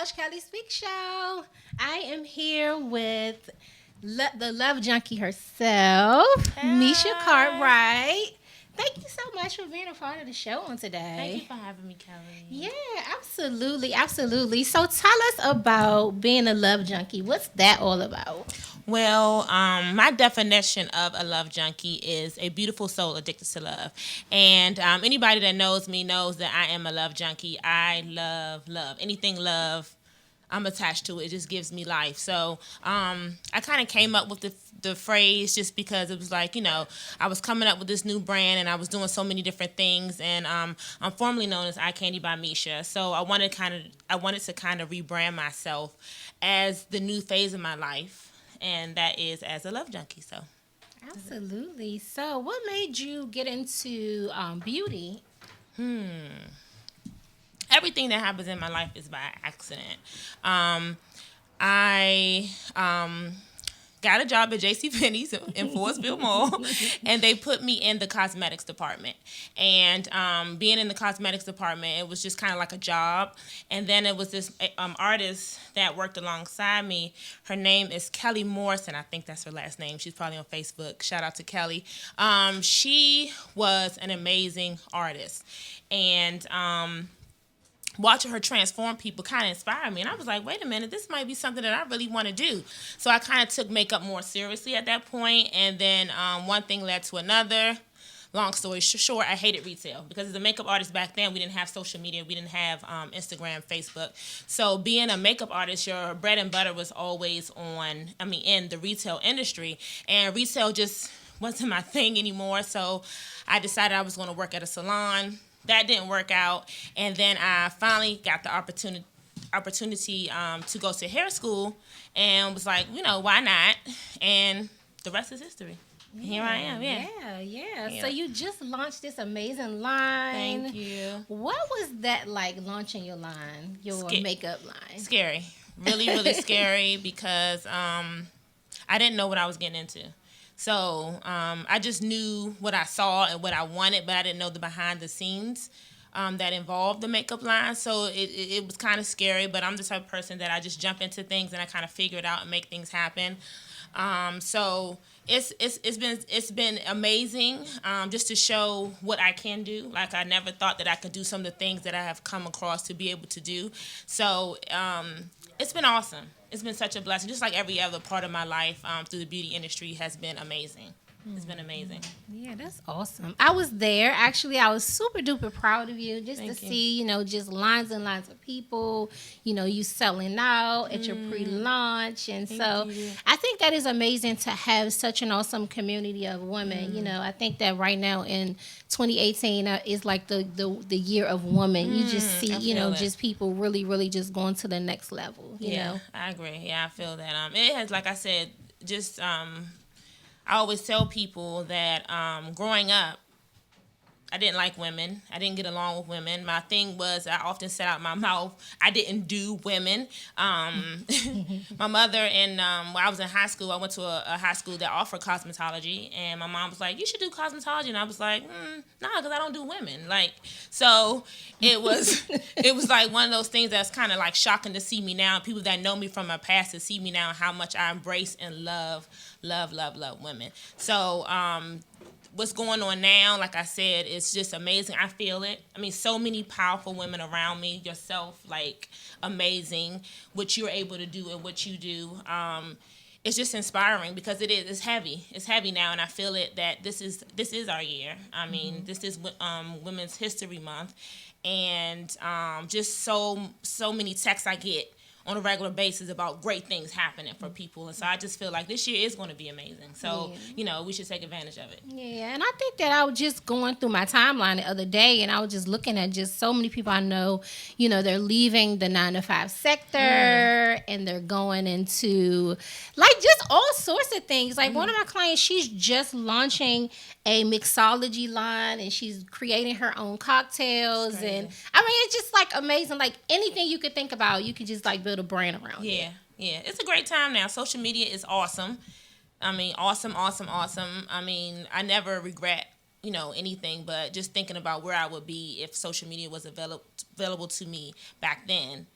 Coach Kelly Speak Show. I am here with the Love Junkie herself, Misha Hi. Cartwright. Thank you so much for being a part of the show on Thank you today. for having me, Kelly. Yeah, absolutely, absolutely. So tell us about being a love junkie. What's that all about? Well, my definition of a love junkie is a beautiful soul addicted to love. And anybody that knows me knows that I am a love junkie. I love love. Anything love, I'm attached to it. It just gives me life. So I kind of came up with the phrase just because it was like, I was coming up with this new brand and I was doing so many different things. And I'm formerly known as Eye Candy by Misha. So I wanted to kind of rebrand myself as the new phase of my life, and that is as a love junkie. So Absolutely. So, what made you get into beauty? everything that happens in my life is by accident. I got a job at JCPenney's in Forestville Mall, and they put me in the cosmetics department. And being in the cosmetics department, it was just kind of like a job. And then it was this artist that worked alongside me. Her name is Kellie Morrison. I think that's her last name. She's probably on Facebook. Shout out to Kelly. She was an amazing artist. And watching her transform people kind of inspired me. And I was like, wait a minute, this might be something that I really want to do. So I kind of took makeup more seriously at that point. And then one thing led to another. Long story short, I hated retail because as a makeup artist back then, we didn't have social media. We didn't have Instagram, Facebook. So being a makeup artist, your bread and butter was always in the retail industry. And retail just wasn't my thing anymore. So I decided I was going to work at a salon. That didn't work out, and then I finally got the opportunity to go to hair school, and was like, why not? And the rest is history. Here I am. Yeah. So you just launched this amazing line. Thank you. What was that like launching your line, your makeup line? Scary, really, really scary because I didn't know what I was getting into. So I just knew what I saw and what I wanted, but I didn't know the behind the scenes that involved the makeup line. So it was kind of scary, but I'm the type of person that I just jump into things and I kind of figure it out and make things happen. So it's been amazing just to show what I can do. Like I never thought that I could do some of the things that I have come across to be able to do. So it's been awesome. It's been such a blessing. Just like every other part of my life through the beauty industry has been amazing. It's been amazing. Yeah, that's awesome. I was there. Actually, I was super duper proud of you just Thank to you. see, just lines and lines of people, you selling out at your pre-launch. And so you. I think that is amazing to have such an awesome community of women. I think that right now in 2018 is like the year of women. You just see, just people really, really just going to the next level, you know? I agree. Yeah, I feel that. It has, like I said, just I always tell people that growing up, I didn't like women. I didn't get along with women. My thing was I often said out my mouth, I didn't do women. My mother and when I was in high school, I went to a high school that offered cosmetology, and my mom was like, you should do cosmetology. And I was like, nah, because I don't do women. So it was like one of those things that's kind of like shocking to see me now. People that know me from my past to see me now, how much I embrace and love women. So what's going on now, like I said, it's just amazing. I feel it. I mean, so many powerful women around me, yourself, like amazing, what you're able to do and what you do. It's just inspiring because it is. It's heavy. It's heavy now, and I feel it that this is our year. I mean, this is Women's History Month, and just so many texts I get on a regular basis about great things happening for people. And so I just feel like this year is going to be amazing. So, we should take advantage of it. Yeah, and I think that I was just going through my timeline the other day, and I was just looking at just so many people I know, they're leaving the 9-to-5 sector, and they're going into, like, just all sorts of things. Like, one of my clients, she's just launching a mixology line, and she's creating her own cocktails. And, I mean, it's just, like, amazing. Like, anything you could think about, you could just, like, build a brand around it. Yeah. It's a great time now. Social media is awesome. I mean, awesome. I mean, I never regret, anything, but just thinking about where I would be if social media was available to me back then.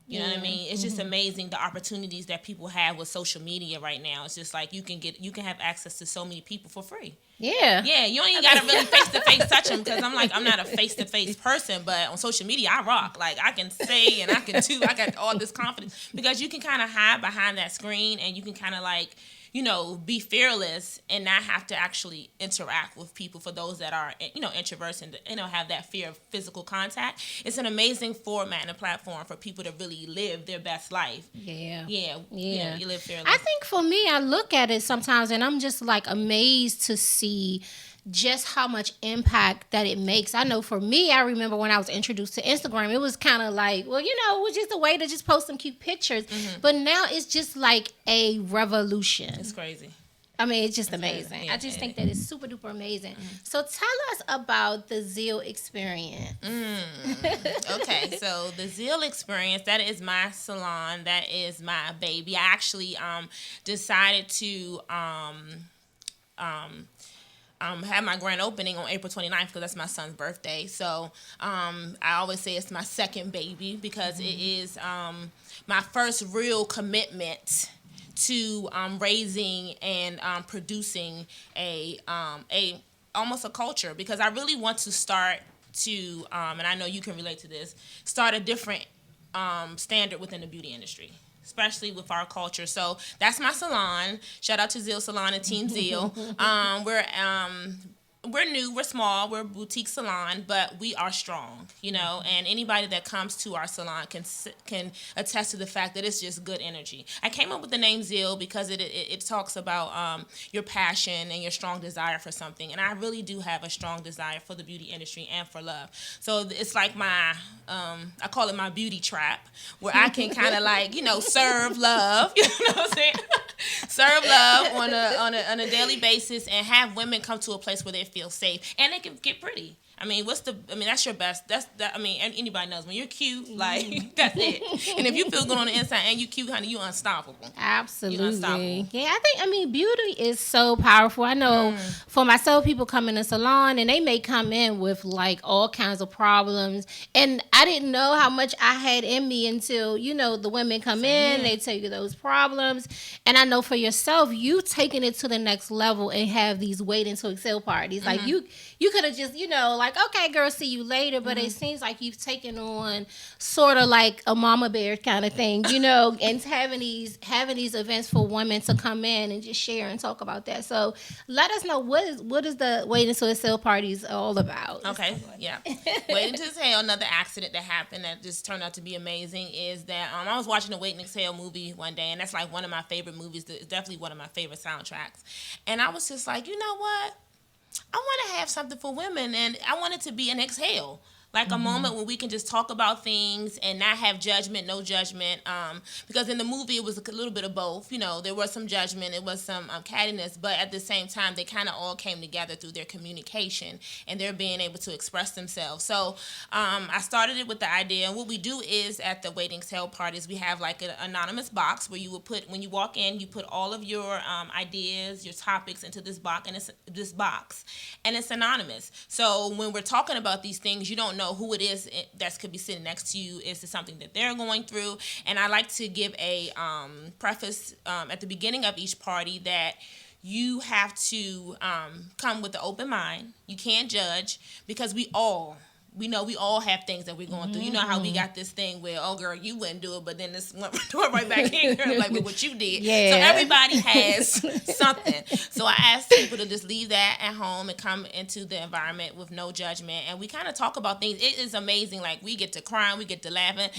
You know what I mean? It's just amazing the opportunities that people have with social media right now. It's just like you can have access to so many people for free. Yeah. Yeah, you don't even got to really face-to-face touch them, because I'm not a face-to-face person, but on social media, I rock. Like, I can say and I got all this confidence, because you can kind of hide behind that screen, and you can kind of like, be fearless and not have to actually interact with people. For those that are, introverts and, have that fear of physical contact, it's an amazing format and a platform for people to really live their best life. Yeah. You live fearless. I think for me, I look at it sometimes and I'm just like amazed to see just how much impact that it makes. I know for me, I remember when I was introduced to Instagram, it was kind of like, well, it was just a way to just post some cute pictures. But now it's just like a revolution. It's crazy. I mean, it's just amazing. I just think that it's super duper amazing. So tell us about the Zeile experience. Okay, so the Zeile experience, that is my salon. That is my baby. I actually decided to had my grand opening on April 29th, because that's my son's birthday. So I always say it's my second baby, because it is my first real commitment to raising and producing a almost a culture, because I really want to start to and I know you can relate to this, start a different standard within the beauty industry, especially with our culture. So that's my salon. Shout out to Zeile Salon and Team Zeile. We're new, we're small, we're a boutique salon, but we are strong, and anybody that comes to our salon can attest to the fact that it's just good energy. I came up with the name Zeile because it talks about your passion and your strong desire for something, and I really do have a strong desire for the beauty industry and for love. So it's like my, I call it my beauty trap, where I can kind of like, serve love, you know what I'm saying? Serve love on a daily basis, and have women come to a place where they feel safe and they can get pretty. I mean, that's your best. Anybody knows when you're cute, like that's it. And if you feel good on the inside and you cute, honey, you unstoppable. Absolutely. You're unstoppable. Yeah, beauty is so powerful. I know for myself, people come in the salon and they may come in with like all kinds of problems, and I didn't know how much I had in me until the women come in, they tell you those problems, and I know for yourself, you taking it to the next level and have these waiting to excel parties. Like you could have just like, okay, girl, see you later. But it seems like you've taken on sort of like a mama bear kind of thing, and having these events for women to come in and just share and talk about that. So let us know what is the Waiting to Excel parties all about. Okay, yeah. Waiting to Exhale, another accident that happened that just turned out to be amazing, is that I was watching the Waiting to Exhale movie one day, and that's like one of my favorite movies. It's definitely one of my favorite soundtracks. And I was just like, you know what? I want to have something for women, and I want it to be an exhale. Like a moment when we can just talk about things and not have judgment, no judgment. Because in the movie, it was a little bit of both. There was some judgment, it was some cattiness, but at the same time, they kind of all came together through their communication and their being able to express themselves. So I started it with the idea, and what we do is at the Waiting Exhale parties, we have like an anonymous box where you will put, when you walk in, you put all of your ideas, your topics into this box, and it's anonymous. So when we're talking about these things, you don't know who it is that could be sitting next to you. Is it something that they're going through? And I like to give a preface at the beginning of each party that you have to come with an open mind. You can't judge, because we all have things that we're going through. You know how we got this thing where, oh, girl, you wouldn't do it, but then this went right back in, girl, like with what you did. Yeah. So everybody has something. So I ask people to just leave that at home and come into the environment with no judgment. And we kind of talk about things. It is amazing. Like, we get to crying, we get to laughing.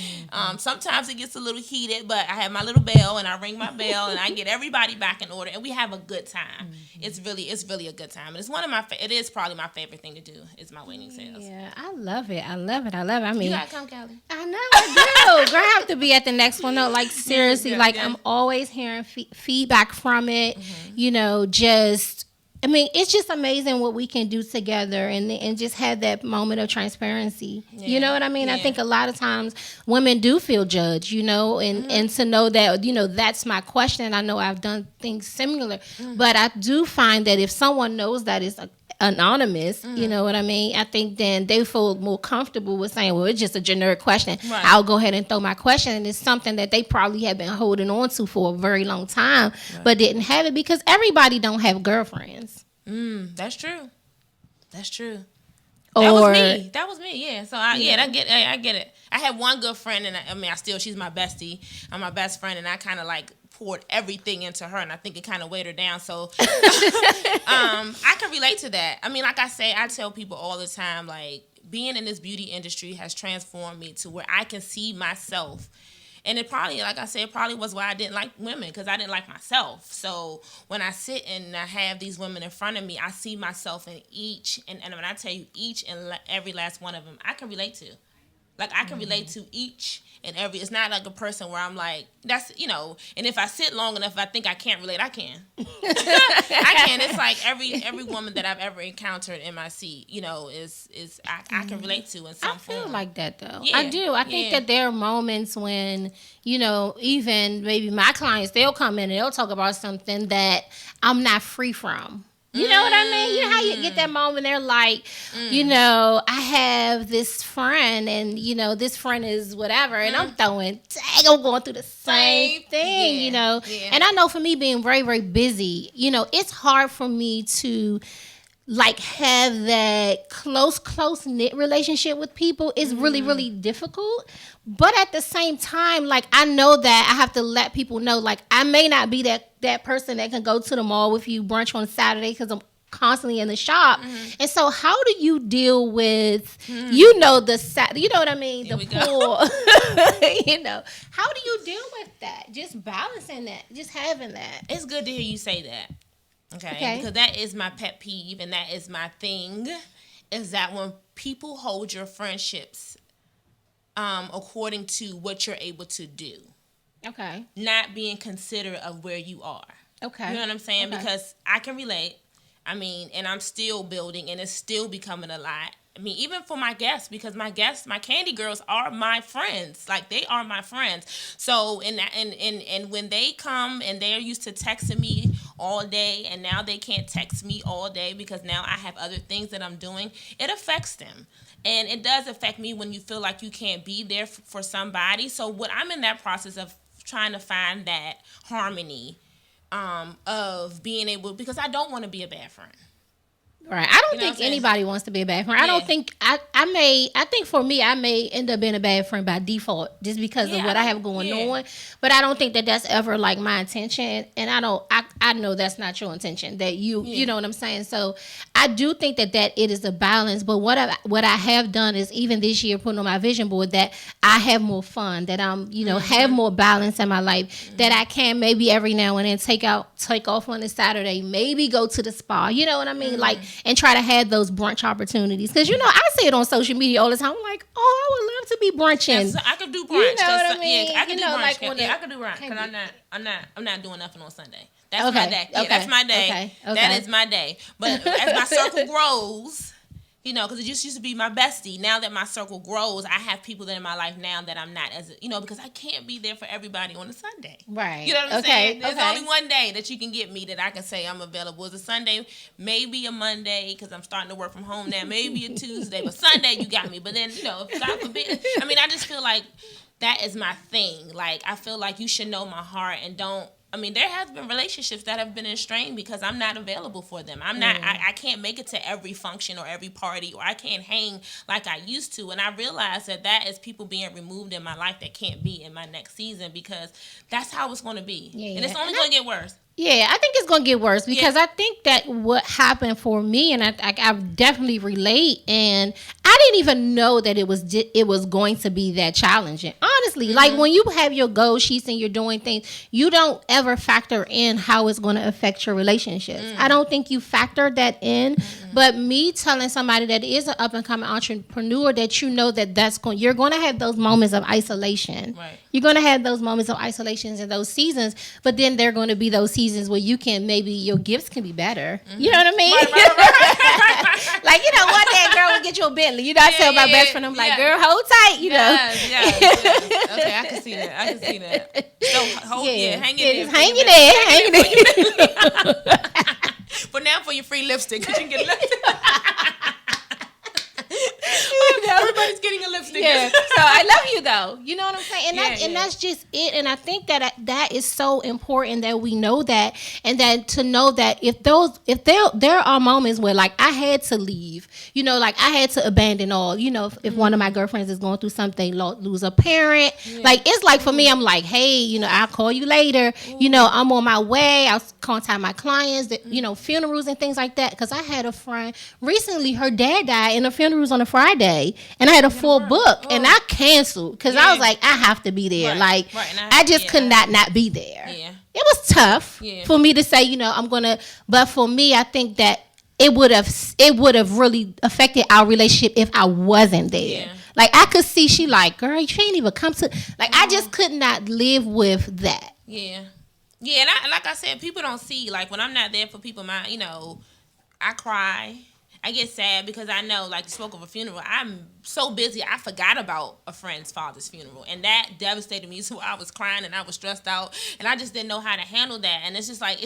Sometimes it gets a little heated, but I have my little bell, and I ring my bell, and I get everybody back in order, and we have a good time. It's really a good time. And it's it is probably my favorite thing to do, is my waiting sales. Yeah, I love it. I mean, You gotta come, Kellie. I know, I do. Girl, I have to be at the next one. No, like seriously, I'm always hearing feedback from it. It's just amazing what we can do together and just have that moment of transparency. Yeah. You know what I mean? Yeah. I think a lot of times women do feel judged, and to know that, that's my question. I know I've done things similar, but I do find that if someone knows that it's anonymous, you know what I mean? I think then they feel more comfortable with saying, well, it's just a generic question. Right. I'll go ahead and throw my question. And it's something that they probably have been holding on to for a very long time, but didn't have it because everybody don't have girlfriends. That's true. That's true. Or That was me. Yeah. So I get it. I had one good friend, and she's my bestie. I'm my best friend, and I kind of like poured everything into her, and I think it kind of weighed her down. So I can relate to that. I mean, like I say, I tell people all the time, like, being in this beauty industry has transformed me to where I can see myself. And it probably, like I said, probably was why I didn't like women, because I didn't like myself. So when I sit and I have these women in front of me, I see myself in each, and when I tell you each and every last one of them, I can relate to. Like, I can relate to each and every. It's not like a person where I'm like, that's, and if I sit long enough, I think I can't relate, I can. I can. It's like every woman that I've ever encountered in my seat, I can relate to in some form. I feel like that, though. Yeah. I do. I think that there are moments when, even maybe my clients, they'll come in and they'll talk about something that I'm not free from. You know what I mean? You know how you get that moment, they're like, I have this friend, and, this friend is whatever, and I'm going through the same thing, Yeah. And I know for me being very, very busy, it's hard for me to, like, have that close-knit relationship with people. Is really, really difficult. But at the same time, like, I know that I have to let people know, like, I may not be that person that can go to the mall with you brunch on Saturday because I'm constantly in the shop. And so how do you deal with, you know what I mean? The pool. How do you deal with that? Just balancing that, just having that. It's good to hear you say that. Okay. Because that is my pet peeve, and that is my thing, is that when people hold your friendships according to what you're able to do. Okay. Not being considerate of where you are. Okay. You know what I'm saying? Okay. Because I can relate. I mean, and I'm still building, and it's still becoming a lot. I mean, even for my guests, because my candy girls are my friends. Like, they are my friends. So, and when they come and they're used to texting me all day, and now they can't text me all day because now I have other things that I'm doing, it affects them. And it does affect me when you feel like you can't be there for somebody. So what I'm in that process of trying to find that harmony of being able, because I don't want to be a bad friend. Right. I don't think anybody wants to be a bad friend. Yeah. I don't think I think for me, I may end up being a bad friend by default just because of what I have going on. But I don't think that that's ever like my intention. And I know that's not your intention, that you know what I'm saying? So I do think that it is a balance. But what I have done is, even this year, putting on my vision board, that I have more fun, that I'm, have more balance in my life, that I can maybe every now and then take off on a Saturday, maybe go to the spa. You know what I mean? Like, and try to have those brunch opportunities. Because, I see it on social media all the time. I'm like, I would love to be brunching. Yes, I could do brunch. You know what I mean? Yeah, I could do brunch. Like I could do brunch. Because I'm not doing nothing on Sunday. That's my day. Yeah, that's my day. Okay. That is my day. But as my circle grows, because it just used to be my bestie. Now that my circle grows, I have people that in my life now that I'm not because I can't be there for everybody on a Sunday. Right. You know what I'm saying? There's only one day that you can get me that I can say I'm available. It's a Sunday, maybe a Monday, because I'm starting to work from home now, maybe a Tuesday, but Sunday you got me. But then, if God forbid, I just feel like that is my thing. Like, I feel like you should know my heart and don't. There have been relationships that have been strained because I'm not available for them. I'm not. I can't make it to every function or every party, or I can't hang like I used to. And I realize that is people being removed in my life that can't be in my next season, because that's how it's going to be. Yeah. And it's only going to get worse. Yeah, I think it's going to get worse, because I think that what happened for me, and I definitely relate, and I didn't even know that it was going to be that challenging. Honestly, like, when you have your goal sheets and you're doing things, you don't ever factor in how it's going to affect your relationships. I don't think you factor that in. But me telling somebody that is an up and coming entrepreneur that you're going to have those moments of isolation. Right. You're going to have those moments of isolations and those seasons, but then there are going to be those seasons where you can, maybe your gifts can be better. You know what I mean? Right. Like, one day a girl will get you a Bentley. I tell my best friend, I'm like, girl, hold tight, Yes. Okay, I can see that. So, hang in there. Hang in there. But now for your free lipstick. Because you can get lipstick. Everybody's getting a lipstick. Yeah. So I love you though. You know what I'm saying? And Yeah, that's just it. And I think that is so important that we know that, and that to know that if there are moments where like I had to leave, you know, like I had to abandon all, you know, if one of my girlfriends is going through something, lose a parent, like it's like for me, I'm like, hey, you know, I'll call you later. You know, I'm on my way. I'll contact my clients, that, you know, funerals and things like that. Because I had a friend recently, her dad died, and the funeral was on a Friday, and I had a full book, and I canceled because I was like, I have to be there. Like, I just could not be there. Yeah. It was tough for me to say, you know, I'm gonna. But for me, I think that it would have really affected our relationship if I wasn't there. Yeah. Like I could see she like, girl, you ain't even come to. Like I just could not live with that. Yeah. Yeah, and like I said, people don't see, like, when I'm not there for people, you know, I cry. I get sad because I know, like, you spoke of a funeral. I'm so busy, I forgot about a friend's father's funeral. And that devastated me. So I was crying and I was stressed out. And I just didn't know how to handle that. And it's just like,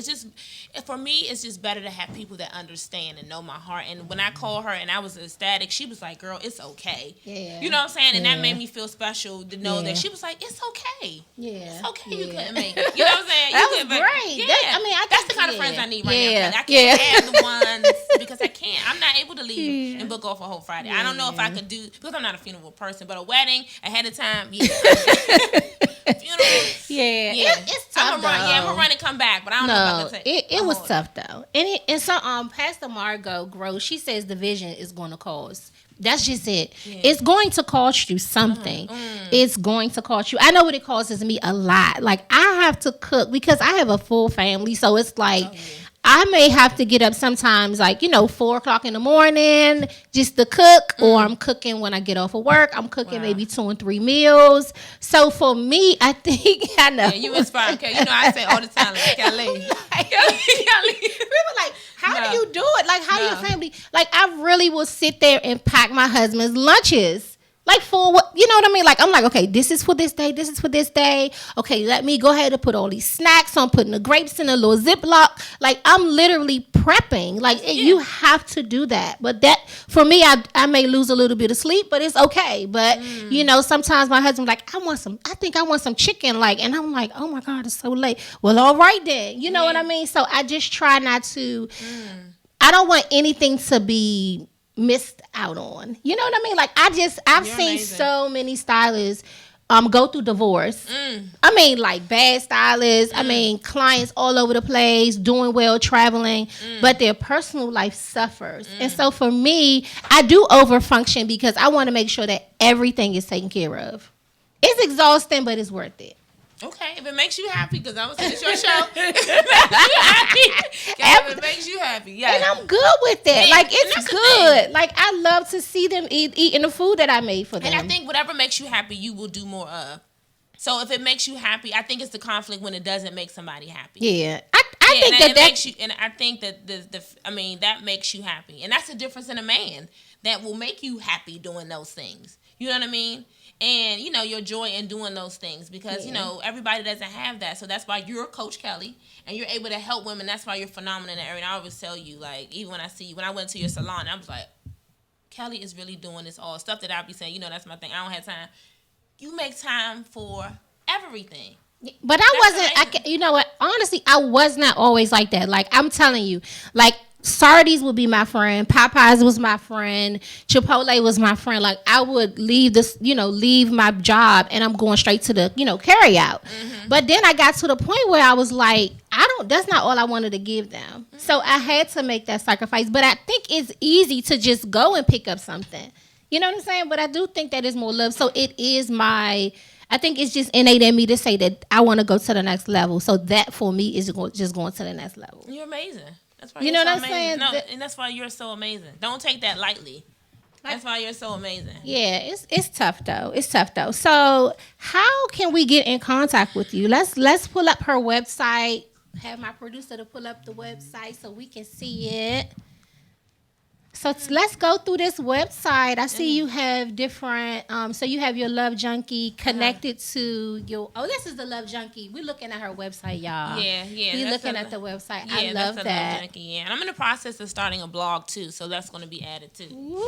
for me, it's just better to have people that understand and know my heart. And when I called her and I was ecstatic, she was like, girl, it's okay. Yeah. You know what I'm saying? And that made me feel special to know that she was like, it's okay. Yeah. It's okay you couldn't make it. You know what I'm saying? That was great. Yeah. That's the kind of friends I need right now. I can't have the ones because I can't. I'm not able to leave and book off a whole Friday. I don't know if I could do, because I'm not a funeral person, but a wedding ahead of time, funerals, it's tough. I'm gonna run and come back, but I don't know if I can take it was tough though. And so Pastor Margot Gross, she says the vision is going to cause. That's just it. Yeah. It's going to cost you something. It's going to cost you. I know what it costs me a lot. Like I have to cook because I have a full family, so it's like. I may have to get up sometimes, like, you know, 4:00 in the morning just to cook, or I'm cooking when I get off of work. I'm cooking maybe 2 and 3 meals. So for me, I think I know. Yeah, you inspire, okay? You know, I say all the time, like Kellie. People like, how do you do it? Like, how do your family? Like, I really will sit there and pack my husband's lunches. Like for what, you know what I mean? Like I'm like, okay, this is for this day. This is for this day. Okay, let me go ahead and put all these snacks on, putting the grapes in a little Ziploc. Like I'm literally prepping. Like you have to do that. But that for me, I may lose a little bit of sleep, but it's okay. But you know, sometimes my husband's like, I think I want some chicken. Like, and I'm like, oh my God, it's so late. Well, all right then. You know what I mean? So I just try not to. I don't want anything to be missed out on. You know what I mean? Like I've seen amazing. So many stylists go through divorce. I mean, like bad stylists. I mean, clients all over the place, doing well, traveling, but their personal life suffers. And so for me, I do overfunction because I want to make sure that everything is taken care of. It's exhausting, but it's worth it. Okay, if it makes you happy, because I was saying it's your show. If it makes you happy, yeah. And I'm good with that. Yeah, like it's good. Like I love to see them eating the food that I made for them. And I think whatever makes you happy, you will do more of. So if it makes you happy, I think it's the conflict when it doesn't make somebody happy. Yeah, I think that makes you. And I think that that makes you happy, and that's the difference in a man that will make you happy doing those things. You know what I mean? And, you know, your joy in doing those things because, you know, everybody doesn't have that. So that's why you're Coach Kellie and you're able to help women. That's why you're phenomenal in that area. And I always tell you, like, even when I see you, when I went to your salon, I was like, Kellie is really doing this all stuff that I'll be saying, you know, that's my thing. I don't have time. You make time for everything. But you know what? Honestly, I was not always like that. Like, I'm telling you, like, Sardi's would be my friend. Popeyes was my friend. Chipotle was my friend. Like I would leave my job and I'm going straight to the, carry out. But then I got to the point where I was like, that's not all I wanted to give them. So I had to make that sacrifice. But I think it's easy to just go and pick up something. You know what I'm saying? But I do think that is more love. So it is I think it's just innate in me to say that I want to go to the next level. So that for me is just going to the next level. You're amazing. That's why you know what I'm saying? No, and that's why you're so amazing. Don't take that lightly. That's why you're so amazing. Yeah, it's tough though. It's tough though. So how can we get in contact with you? Let's pull up her website. Have my producer to pull up the website so we can see it. So let's go through this website. I see you have different. So you have your Love Junkie connected to your. Oh, this is the Love Junkie. We're looking at her website, y'all. Yeah. We're looking at the website. I love that's that. Love Junkie, yeah. And I'm in the process of starting a blog too, so that's going to be added too. Woo! Girl,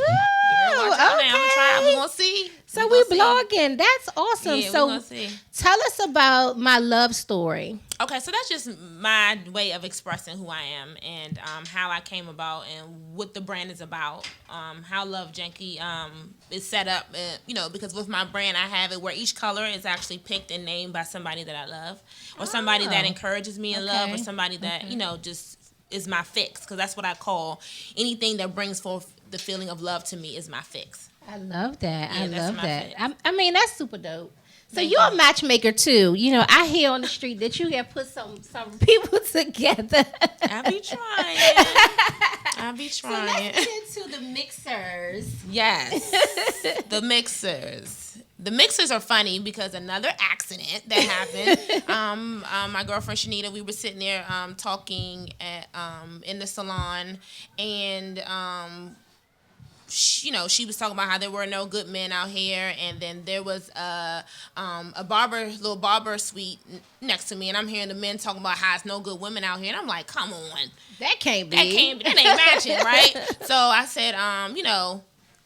watch out now. I'm gonna try. We're gonna see. So we blogging. That's awesome. Yeah, so we're gonna see. Tell us about my love story. Okay, so that's just my way of expressing who I am and how I came about and what the brand is about. How Love Junkie is set up, because with my brand, I have it where each color is actually picked and named by somebody that I love, or somebody that encourages me in love, or somebody that just is my fix, because that's what I call anything that brings forth the feeling of love to me is my fix. I love that. Yeah, I love that. Fix. I mean, that's super dope. So you're a matchmaker too. I hear on the street that you have put some people together. I be trying. So let's get into the mixers. Yes, the mixers. The mixers are funny because another accident that happened. My girlfriend Shanita, we were sitting there talking at in the salon, and she was talking about how there were no good men out here, and then there was a little barber suite next to me, and I'm hearing the men talking about how it's no good women out here, and I'm like, come on, that can't be, that ain't matching, right? So I said,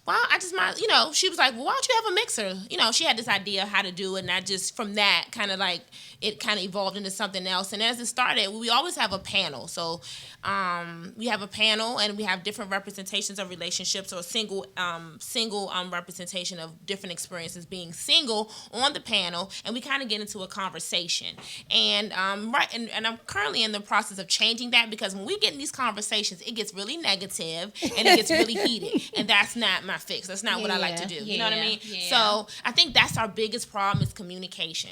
well, I just might, she was like, well, why don't you have a mixer? She had this idea of how to do it, and I just, from that, kind of like, it kind of evolved into something else. And as it started, we always have a panel. So we have a panel, and we have different representations of relationships, or single representation of different experiences being single on the panel, and we kind of get into a conversation. And and I'm currently in the process of changing that, because when we get in these conversations, it gets really negative and it gets really heated, and that's not my fix. That's not what I like to do. You know what I mean? Yeah. So I think that's our biggest problem is communication.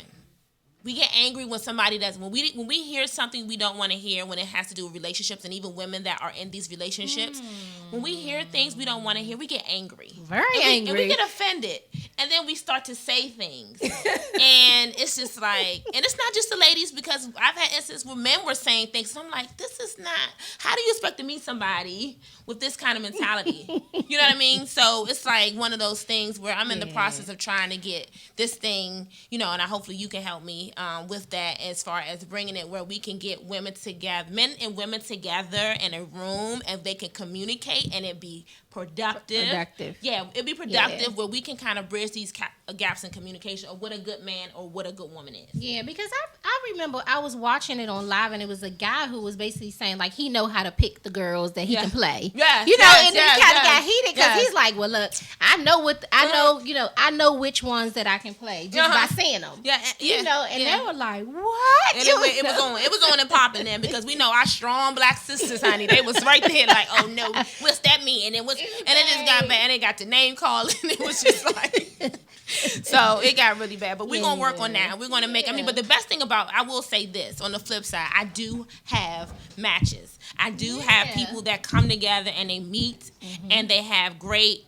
We get angry when somebody does, when we hear something we don't want to hear, when it has to do with relationships, and even women that are in these relationships. When we hear things we don't want to hear, we get angry. Angry. And we get offended. And then we start to say things. And it's just like, and it's not just the ladies, because I've had instances where men were saying things, and I'm like, this is not, how do you expect to meet somebody with this kind of mentality? You know what I mean? So it's like one of those things where I'm in the process of trying to get this thing, and hopefully you can help me with that, as far as bringing it where we can get women together, men and women together in a room, and they can communicate and it be productive. Yeah, it'd be productive where we can kind of bridge these gaps in communication of what a good man or what a good woman is. Yeah, because I remember I was watching it on live, and it was a guy who was basically saying like he know how to pick the girls that he can play. Yeah, and then he kind of got heated because he's like, well, look, I know which ones that I can play just by seeing them. And they were like, what? And it was on and popping then, because we know our strong black sisters, honey. They was right there like, oh no, what's that mean? And it just got bad. And they got the name calling. It was just like, so it got really bad. But we're going to work on that. We're going to make, but the best thing about, I will say this, on the flip side, I do have matches. I do have people that come together and they meet and they have great,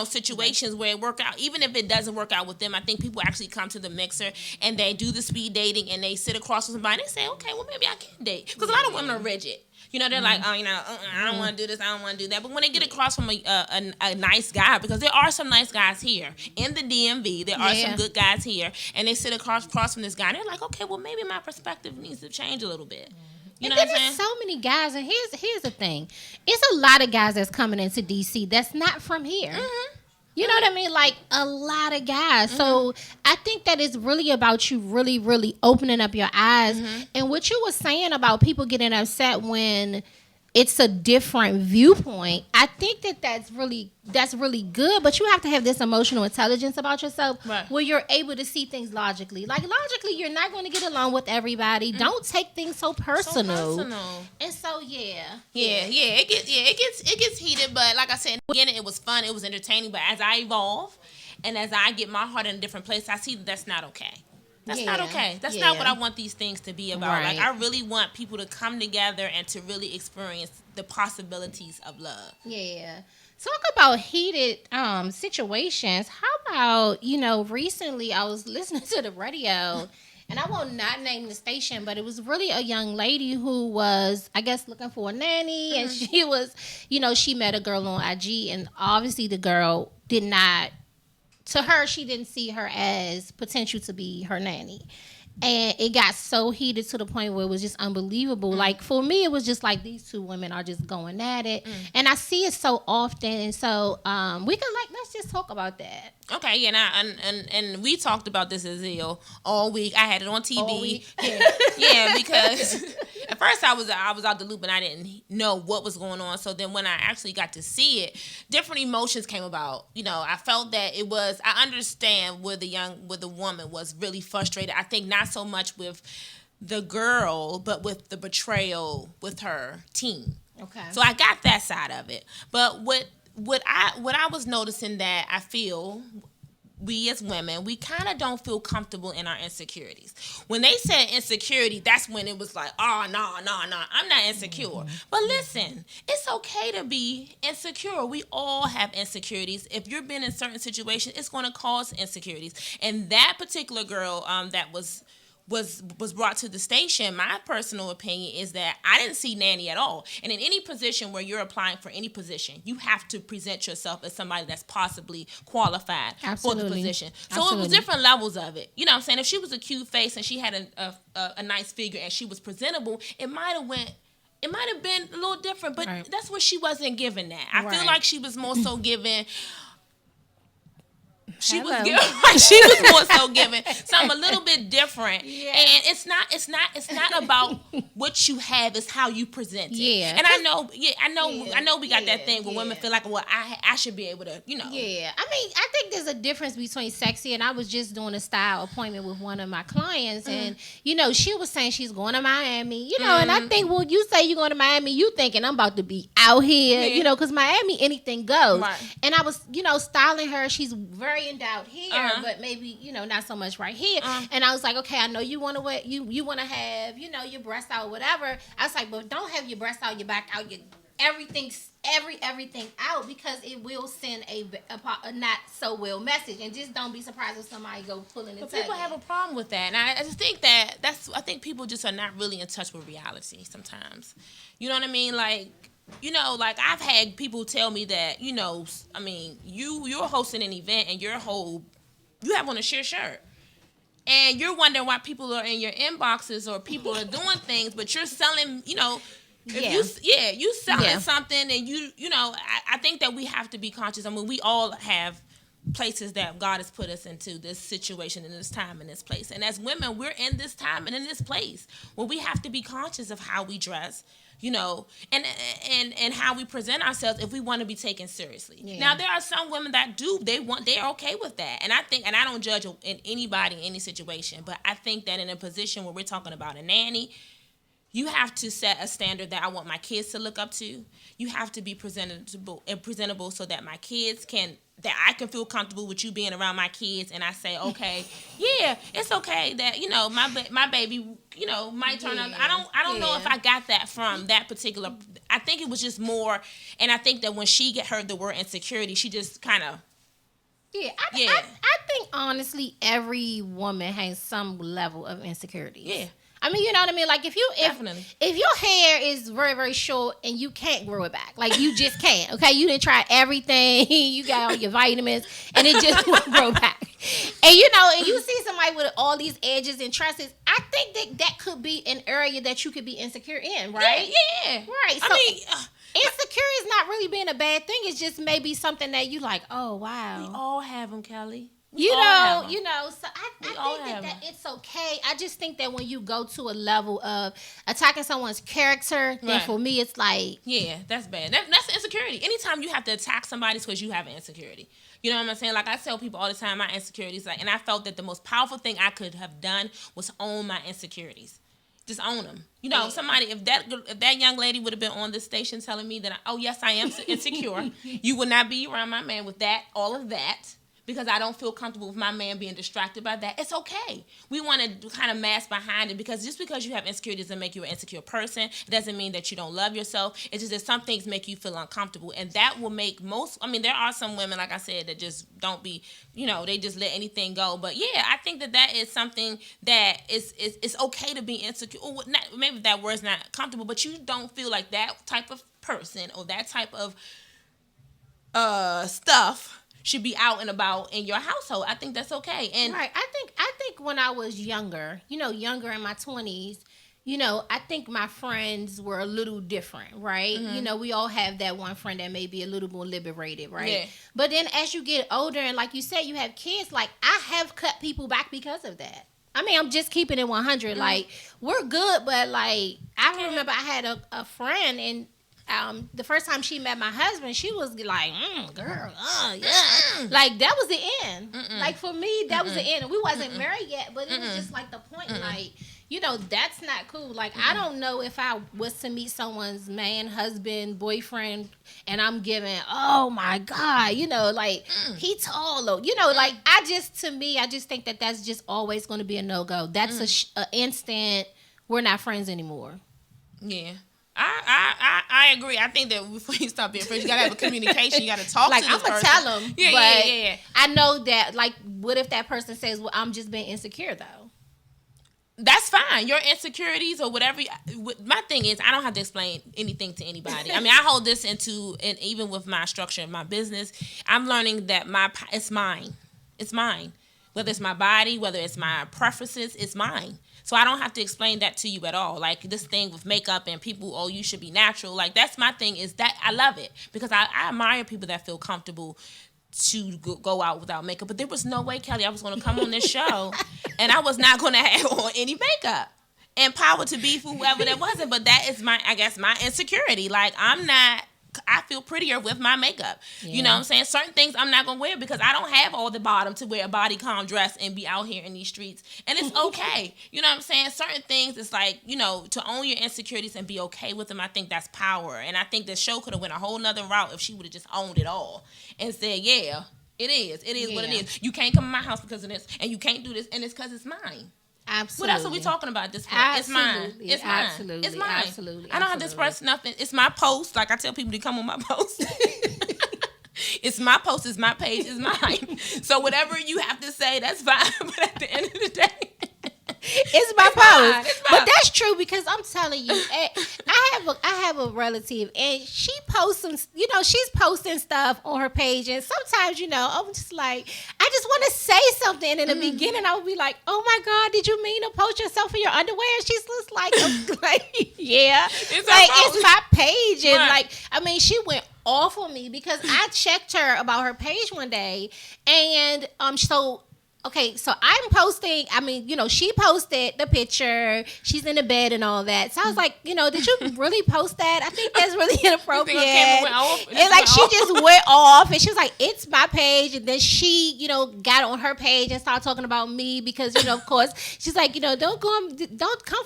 situations where it work out. Even if it doesn't work out with them, I think people actually come to the mixer and they do the speed dating and they sit across from somebody and they say, okay, well, maybe I can date. Because a lot of women are rigid. They're like, oh, I don't want to do this, I don't want to do that. But when they get across from a nice guy, because there are some nice guys here in the DMV, there are some good guys here, and they sit across from this guy, and they're like, okay, well, maybe my perspective needs to change a little bit. You know what I'm saying? There's so many guys, and here's the thing. It's a lot of guys that's coming into DC that's not from here. Mm-hmm. You know what I mean? Like, a lot of guys. Mm-hmm. So I think that it's really about you really, really opening up your eyes. Mm-hmm. And what you were saying about people getting upset when it's a different viewpoint, I think that's really good. But you have to have this emotional intelligence about yourself where you're able to see things logically. Like, logically, you're not going to get along with everybody. Mm-hmm. Don't take things so personal. And so, it gets heated. But like I said, in the beginning, it was fun. It was entertaining. But as I evolve and as I get my heart in a different place, I see that's not okay. That's not okay. That's not what I want these things to be about. Right. Like, I really want people to come together and to really experience the possibilities of love. Yeah. Talk about heated situations. How about, recently I was listening to the radio and I will not name the station, but it was really a young lady who was, I guess, looking for a nanny, and she was, she met a girl on IG, and obviously the girl did not. To her, she didn't see her as potential to be her nanny. And it got so heated to the point where it was just unbelievable. Like, for me, it was just like these two women are just going at it. And I see it so often. And so we can, let's just talk about that. Okay, yeah, and we talked about this as Zeile all week. I had it on TV. All week? Yeah, because at first I was out the loop and I didn't know what was going on. So then when I actually got to see it, different emotions came about. I felt that I understand where the woman was really frustrated. I think not so much with the girl, but with the betrayal with her team. Okay. So I got that side of it. But what I was noticing that I feel we as women, we kind of don't feel comfortable in our insecurities. When they said insecurity, that's when it was like, oh, no, I'm not insecure. But listen, it's okay to be insecure. We all have insecurities. If you've been in certain situations, it's going to cause insecurities. And that particular girl that was brought to the station, my personal opinion is that I didn't see nanny at all. And in any position where you're applying for any position, you have to present yourself as somebody that's possibly qualified for the position. So it was different levels of it. You know what I'm saying? If she was a cute face and she had a nice figure and she was presentable, it might have been a little different, but that's what she wasn't given that. I feel like she was more so given. She was more so giving something a little bit different, and it's not about what you have, it's how you present it. Yeah, and I know we got that thing where women feel like, well, I should be able to, Yeah, I mean, I think there's a difference between sexy, and I was just doing a style appointment with one of my clients, and she was saying she's going to Miami, and I think when you say you're going to Miami, you thinking I'm about to be out here, because Miami anything goes, and I was styling her. She's very endowed here, but maybe not so much right here. And I was like, okay, I know you want to wear, you want to have your breasts out, whatever. I was like, but don't have your breasts out, your back out, your everything out, because it will send a not so well message. And just don't be surprised if somebody go pulling it. But people have a problem with that, and I just think I think people just are not really in touch with reality sometimes. You know what I mean? Like I've had people tell me that, I mean, you're hosting an event and you have on a sheer shirt. And you're wondering why people are in your inboxes or people are doing things, but you're selling, you selling something, and I think that we have to be conscious. I mean, we all have places that God has put us into, this situation, in this time, in this place. And as women, we're in this time and in this place where we have to be conscious of how we dress, and how we present ourselves if we want to be taken seriously. Yeah. Now, there are some women that they're okay with that. And I don't judge in anybody in any situation, but I think that in a position where we're talking about a nanny, you have to set a standard that I want my kids to look up to. You have to be presentable so that my kids that I can feel comfortable with you being around my kids, and I say, okay, yeah, it's okay that my baby might turn out. I don't know if I got that from that particular. I think it was just more, and I think that when she heard the word insecurity, she just kind of. I think honestly, every woman has some level of insecurity. Yeah. I mean, you know what I mean? Like, if your hair is very, very short and you can't grow it back, like, you just can't, okay? You didn't try everything. You got all your vitamins, and it just won't grow back. And, and you see somebody with all these edges and tresses, I think that could be an area that you could be insecure in, right? Yeah. Right. So, insecure is not really being a bad thing. It's just maybe something that you like, oh, wow. We all have them, Kellie. So I think that it's okay. I just think that when you go to a level of attacking someone's character, then for me it's like... Yeah, that's bad. That's insecurity. Anytime you have to attack somebody, it's because you have an insecurity. You know what I'm saying? Like, I tell people all the time, my insecurities, and I felt that the most powerful thing I could have done was own my insecurities. Just own them. Somebody, if that young lady would have been on this station telling me that, oh, yes, I am insecure, you would not be around my man with all of that. because I don't feel comfortable with my man being distracted by that. It's okay. We want to kind of mask behind it, because just because you have insecurities doesn't make you an insecure person. It doesn't mean that you don't love yourself. It's just that some things make you feel uncomfortable, and that will make there are some women, like I said, that just don't be, they just let anything go. But yeah, I think that is something that it's okay to be insecure. Or not, maybe that word's not comfortable, but you don't feel like that type of person or that type of stuff should be out and about in your household. I think that's okay. And right. I think when I was younger, younger in my 20s, I think my friends were a little different, right? Mm-hmm. We all have that one friend that may be a little more liberated, right? Yeah. But then as you get older, and like you said, you have kids, like I have cut people back because of that. I mean, I'm just keeping it 100. Mm-hmm. Like, we're good, but like, I remember I had a friend, and the first time she met my husband, she was like, girl, yeah. Like, that was the end. Mm-mm. Like, for me, that was the end. And we wasn't married yet, but it was just like the point, like, that's not cool. Like, I don't know if I was to meet someone's man, husband, boyfriend, and I'm giving, oh my God, like, he tall, like, I just think that that's just always going to be a no-go. That's a instant, we're not friends anymore. Yeah. I agree. I think that before you stop being friends, you gotta have a communication. You gotta talk to this person. I'm gonna tell them. Yeah. I know that. Like, what if that person says, "Well, I'm just being insecure," though? That's fine. Your insecurities or whatever. My thing is, I don't have to explain anything to anybody. I mean, I hold this into, and even with my structure of my business, I'm learning that it's mine. It's mine. Whether it's my body, whether it's my preferences, it's mine. So I don't have to explain that to you at all. Like, this thing with makeup and people, you should be natural. Like, that's my thing, is that I love it. Because I admire people that feel comfortable to go out without makeup. But there was no way, Kelly, I was going to come on this show and I was not going to have on any makeup. And power to be whoever that wasn't. But that is my insecurity. Like, I feel prettier with my makeup. Yeah. You know what I'm saying? Certain things I'm not going to wear because I don't have all the bottom to wear a bodycon dress and be out here in these streets. And it's okay. You know what I'm saying? Certain things, it's like, to own your insecurities and be okay with them, I think that's power. And I think the show could have went a whole nother route if she would have just owned it all and said, yeah, it is. It is what it is. You can't come in my house because of this, and you can't do this, and it's because it's mine. Absolutely. What else are we talking about at this point? Absolutely. It's mine. It's mine. Absolutely. It's mine. Absolutely. I don't have to express nothing. It's my post. Like, I tell people to come on my post. It's my post. It's my page. It's mine. So whatever you have to say, that's fine. But at the end of the day, it's my post. But that's true, because I'm telling you, I have a relative, and she posts some, she's posting stuff on her page, and sometimes, I'm just like, I just want to say something, and in the beginning I would be like, oh my God, did you mean to post yourself in your underwear? And she's just like, yeah, it's like, it's my page, and like, I mean, she went off on me because I checked her about her page one day, and okay, so I'm posting, she posted the picture, she's in the bed and all that. So I was like, did you really post that? I think that's really inappropriate. And like, she just went off, and she was like, it's my page. And then she, got on her page and started talking about me because, of course, she's like, don't come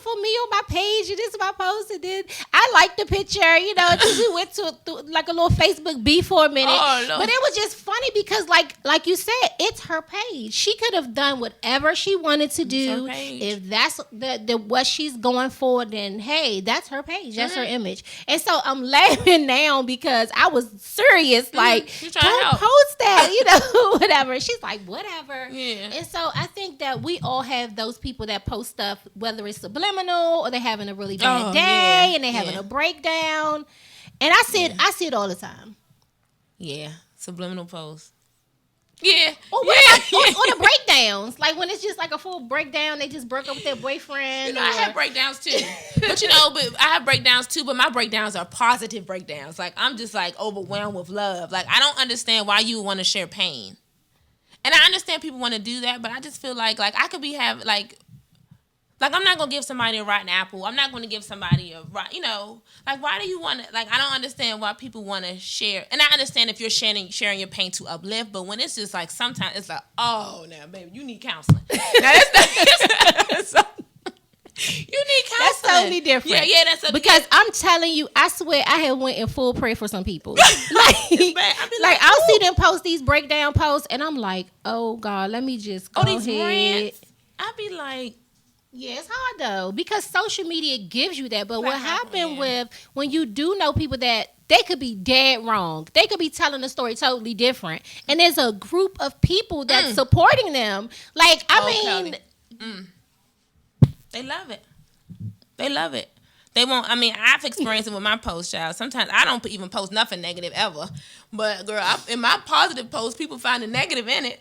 for me on my page. This is my post. And then I liked the picture, we went to like a little Facebook beef for a minute. Oh, no. But it was just funny because like you said, it's her page. She could have done whatever she wanted to do. If that's the what she's going for, then hey, that's her page. That's her image. And so I'm laughing now because I was serious. Like, don't post that, whatever. She's like, whatever. Yeah. And so I think that we all have those people that post stuff, whether it's subliminal or they're having a really bad day and they're having a breakdown. And I see it all the time. Yeah, subliminal posts. Yeah. Or the breakdowns. Like, when it's just like a full breakdown, they just broke up with their boyfriend. I have breakdowns too. But I have breakdowns too, but my breakdowns are positive breakdowns. Like, I'm just like overwhelmed with love. Like, I don't understand why you want to share pain. And I understand people want to do that, but I just feel like I could like, I'm not going to give somebody a rotten apple. I'm not going to give somebody like, why do you want to, like, I don't understand why people want to share. And I understand if you're sharing your pain to uplift, but when it's just like, sometimes it's like, oh, now, baby, you need counseling. Now, You need counseling. That's totally different. Yeah, that's because I'm telling you, I swear I have went in full prayer for some people. like I'll see them post these breakdown posts, and I'm like, oh God, let me just go these ahead. rants. I be like, yeah, it's hard though because social media gives you that. But what happened with when you do know people that they could be dead wrong, they could be telling the story totally different, and there's a group of people that's supporting them. Like I mean. They love it. They love it. They won't. I mean, I've experienced it with my post, child. Sometimes I don't even post nothing negative ever. But girl, in my positive posts, people find the negative in it.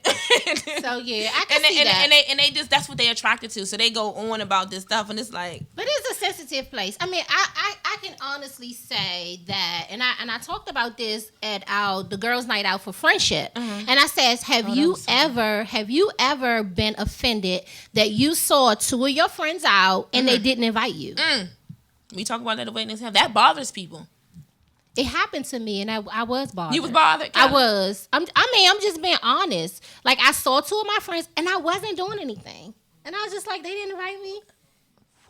So yeah, I can see that. And they just that's what they're attracted to. So they go on about this stuff, and it's like. But it's a sensitive place. I mean, I can honestly say that, and I talked about this at the girls' night out for friendship, and I said, have you ever been offended that you saw two of your friends out and they didn't invite you? We talk about that at Witness Hell. That bothers people. It happened to me, and I was bothered. You was bothered? I was. I'm just being honest. Like, I saw two of my friends, and I wasn't doing anything. And I was just like, they didn't invite me.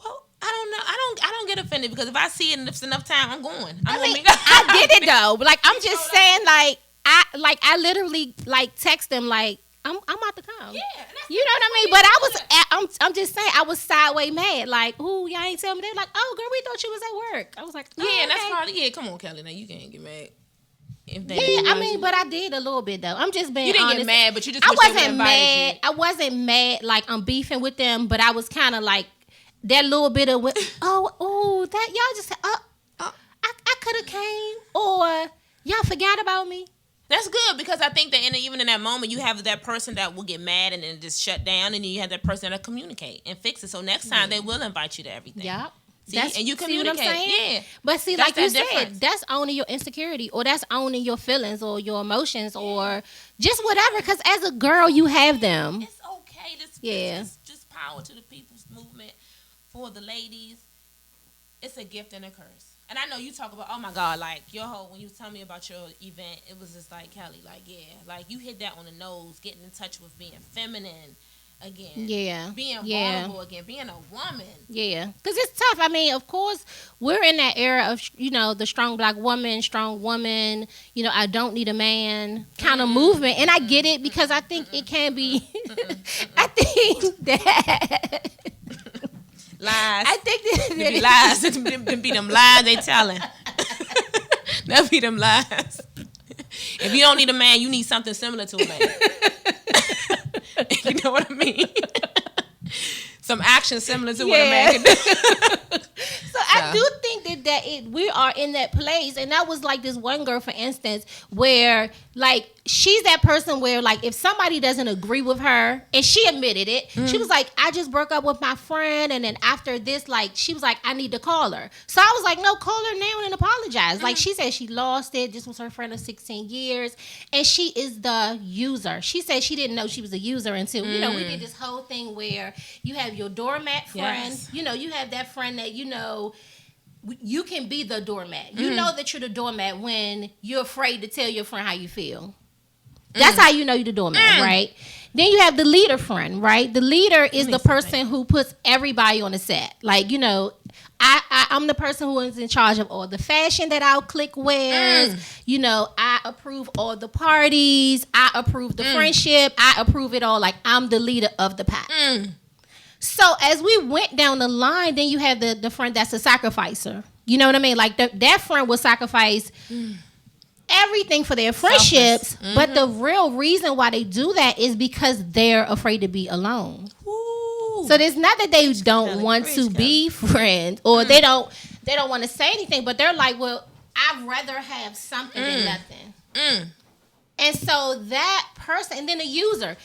Well, I don't know. I don't get offended because if I see it and it's enough time, I'm going. I did it, though. Like, I'm just saying, I literally, text them, like, I'm about to come. Yeah, you know what I mean? But I'm just saying, I was sideways mad. Like, ooh, y'all ain't tell me. They're like, oh, girl, we thought you was at work. I was like, oh, yeah, okay. That's probably, yeah, come on, Kelly. Now, you can't get mad. But I did a little bit, though. I'm just being honest. You didn't get mad, but you just wasn't mad. I wasn't mad, like, I'm beefing with them, but I was kind of like, that little bit of, that y'all just, I could have came, or y'all forgot about me. That's good because I think that even in that moment, you have that person that will get mad and then just shut down, and then you have that person that'll communicate and fix it. So next time they will invite you to everything. Yep. And you communicate. See what I'm saying? Yeah. But see, like you said, that's owning your insecurity, or that's owning your feelings or your emotions or just whatever. Because as a girl, you have them. It's okay. Just power to the people's movement for the ladies. It's a gift and a curse. And I know you talk about, oh my God, like your whole, when you tell me about your event, it was just like, Kelly, like, yeah, like you hit that on the nose, getting in touch with being feminine again. Yeah. Being vulnerable again, being a woman. Yeah. Because it's tough. I mean, of course, we're in that era of, the strong black woman, strong woman, I don't need a man kind of movement. And I get it because I think it can be, I think that. Lies. I think that be lies. Them be them lies they telling. That be them lies. If you don't need a man, you need something similar to a man. You know what I mean? Some action similar to what a man can do. So I do think that we are in that place, and that was like this one girl, for instance, where like she's that person where like if somebody doesn't agree with her, and she admitted it, she was like, I just broke up with my friend, and then after this, like she was like, I need to call her. So I was like, no, call her now and apologize. Like she said, she lost it. This was her friend of 16 years, and she is the user. She said she didn't know she was a user until we did this whole thing where you have your doormat friend. Yes. You have that friend that you can be the doormat. You know that you're the doormat when you're afraid to tell your friend how you feel. That's how you know you're the doormat, right? Then you have the leader friend, right? The leader is the person who puts everybody on the set. Like, I'm the person who is in charge of all the fashion that our clique wears. I approve all the parties. I approve the friendship. I approve it all. Like, I'm the leader of the pack. So as we went down the line, then you have the friend that's a sacrificer. You know what I mean? Like that friend will sacrifice everything for their friendships. But the real reason why they do that is because they're afraid to be alone. Ooh. So there's not that they don't want to be friends or they don't want to say anything, but they're like, well, I'd rather have something than nothing. And so that person, and then the user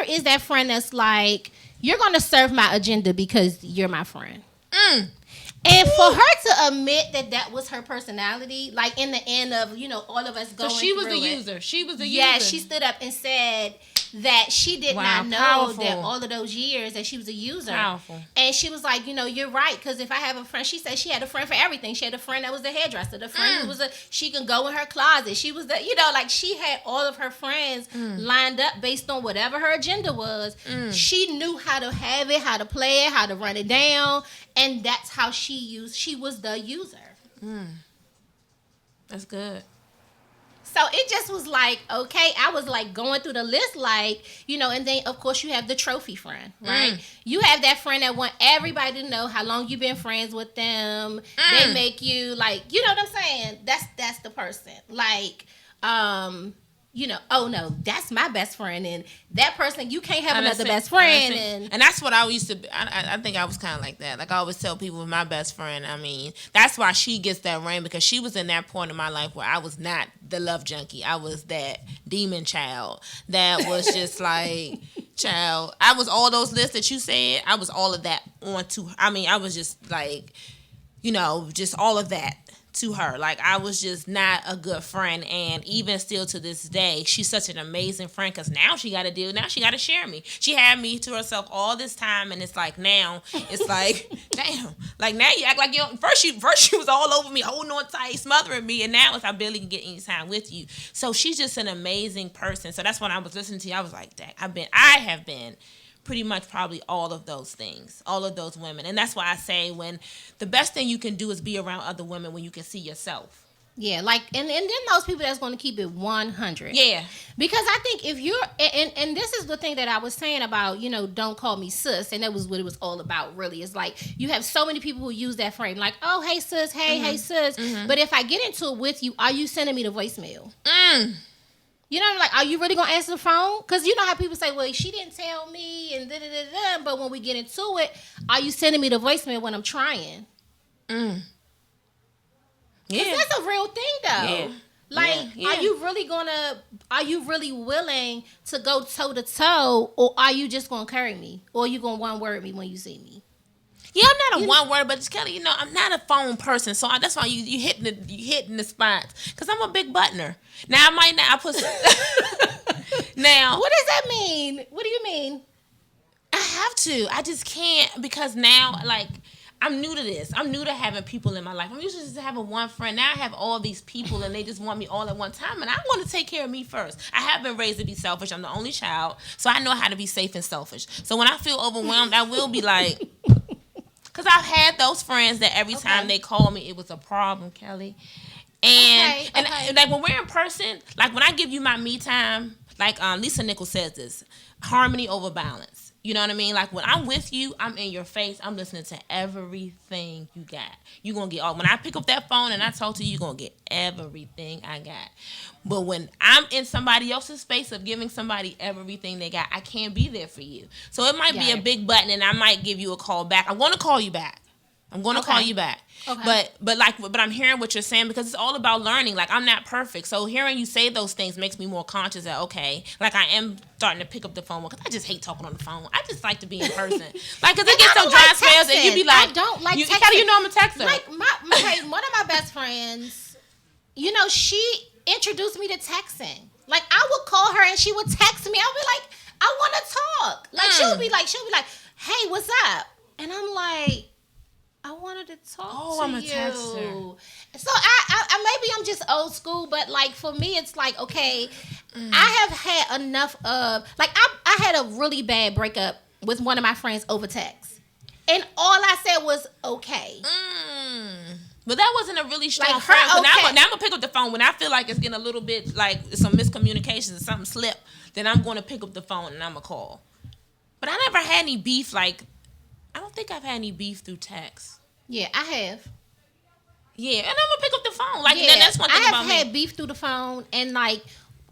is that friend that's like, you're going to serve my agenda because you're my friend. And for her to admit that was her personality, like in the end of, all of us going through So she was the it, user. She was the user. Yeah, she stood up and said, that she did not know powerful. that all of those years that she was a user. Powerful. And she was like, you're right, because if I have a friend, she said she had a friend for everything. She had a friend that was the hairdresser, the friend who was she can go in her closet. She was like she had all of her friends lined up based on whatever her agenda was. She knew how to have it, how to play it, how to run it down, and that's how she was the user. That's good. So it just was like, okay, I was like going through the list, like, and then of course you have the trophy friend, right? You have that friend that want everybody to know how long you've been friends with them. They make you like, you know what I'm saying? That's the person. Like, oh no, that's my best friend, and that person, you can't have another best friend. And that's what I used to be. I think I was kind of like that. Like I always tell people with my best friend, I mean, that's why she gets that ring, because she was in that point in my life where I was not the love junkie. I was that demon child that was just like, child. I was all those lists that you said. I was all of that onto. I mean, I was just like, just all of that to her. Like, I was just not a good friend. And even still to this day, she's such an amazing friend, because now she got to share me. She had me to herself all this time, and it's like now it's like damn, like now you act like first she was all over me, holding on tight, smothering me, and now it's I barely can get any time with you. So she's just an amazing person. So that's when I was listening to you, I was like, dang, I have been pretty much probably all of those things, all of those women. And that's why I say, when the best thing you can do is be around other women when you can see yourself. Yeah, like, and then those people that's going to keep it 100. Yeah. Because I think if you're, and this is the thing that I was saying about, don't call me sis, and that was what it was all about, really. It's like, you have so many people who use that frame, like, oh, hey, sis, hey, sis. But if I get into it with you, are you sending me the voicemail? Like, are you really going to answer the phone? Because you know how people say, well, she didn't tell me, and da-da-da-da. But when we get into it, are you sending me the voicemail when I'm trying? Yeah. That's a real thing, though. Yeah. Like, are you really willing to go toe-to-toe, or are you just going to carry me? Or are you going to one-word me when you see me? Yeah, I'm not a one word, but it's Kelly, I'm not a phone person, so that's why you hitting the spots, because I'm a big buttoner. Now I might not. I put now. What does that mean? What do you mean? I have to. I just can't, because now, like, I'm new to this. I'm new to having people in my life. I'm used to just having one friend. Now I have all these people, and they just want me all at one time, and I want to take care of me first. I have been raised to be selfish. I'm the only child, so I know how to be safe and selfish. So when I feel overwhelmed, I will be like. Because I've had those friends that every time they call me, it was a problem, Kelly. And like when we're in person, like when I give you my me time, like Lisa Nichols says this, harmony over balance. You know what I mean? Like when I'm with you, I'm in your face. I'm listening to everything you got. You're going to get all. When I pick up that phone and I talk to you, you're going to get everything I got. But when I'm in somebody else's space of giving somebody everything they got, I can't be there for you. So it might be a big button, and I might give you a call back. I'm going to call you back. Okay. But I'm hearing what you're saying, because it's all about learning. Like, I'm not perfect. So hearing you say those things makes me more conscious that, okay, like I am starting to pick up the phone, because I just hate talking on the phone. I just like to be in person. Like, because it gets some dry spells, and you be like, I don't like texting. How do you know I'm a texter? Like, one of my best friends, she introduced me to texting. Like, I would call her, and she would text me. I would be like, I want to talk. Like, she'll be like, hey, what's up? And I'm like, I wanted to talk to I'm a you. texter. So I maybe I'm just old school, but like for me, it's like, okay, I have had enough of, like, I had a really bad breakup with one of my friends over text, and all I said was okay. But that wasn't a really strong like friend. Okay. Now I'm gonna pick up the phone when I feel like it's getting a little bit like some miscommunications or something slip. Then I'm going to pick up the phone and I'm gonna call. But I never had any beef. Like, I don't think I've had any beef through text. Yeah, I have. Yeah, and I'm gonna pick up the phone. Like, that's one thing about me. I have had beef through the phone, and like,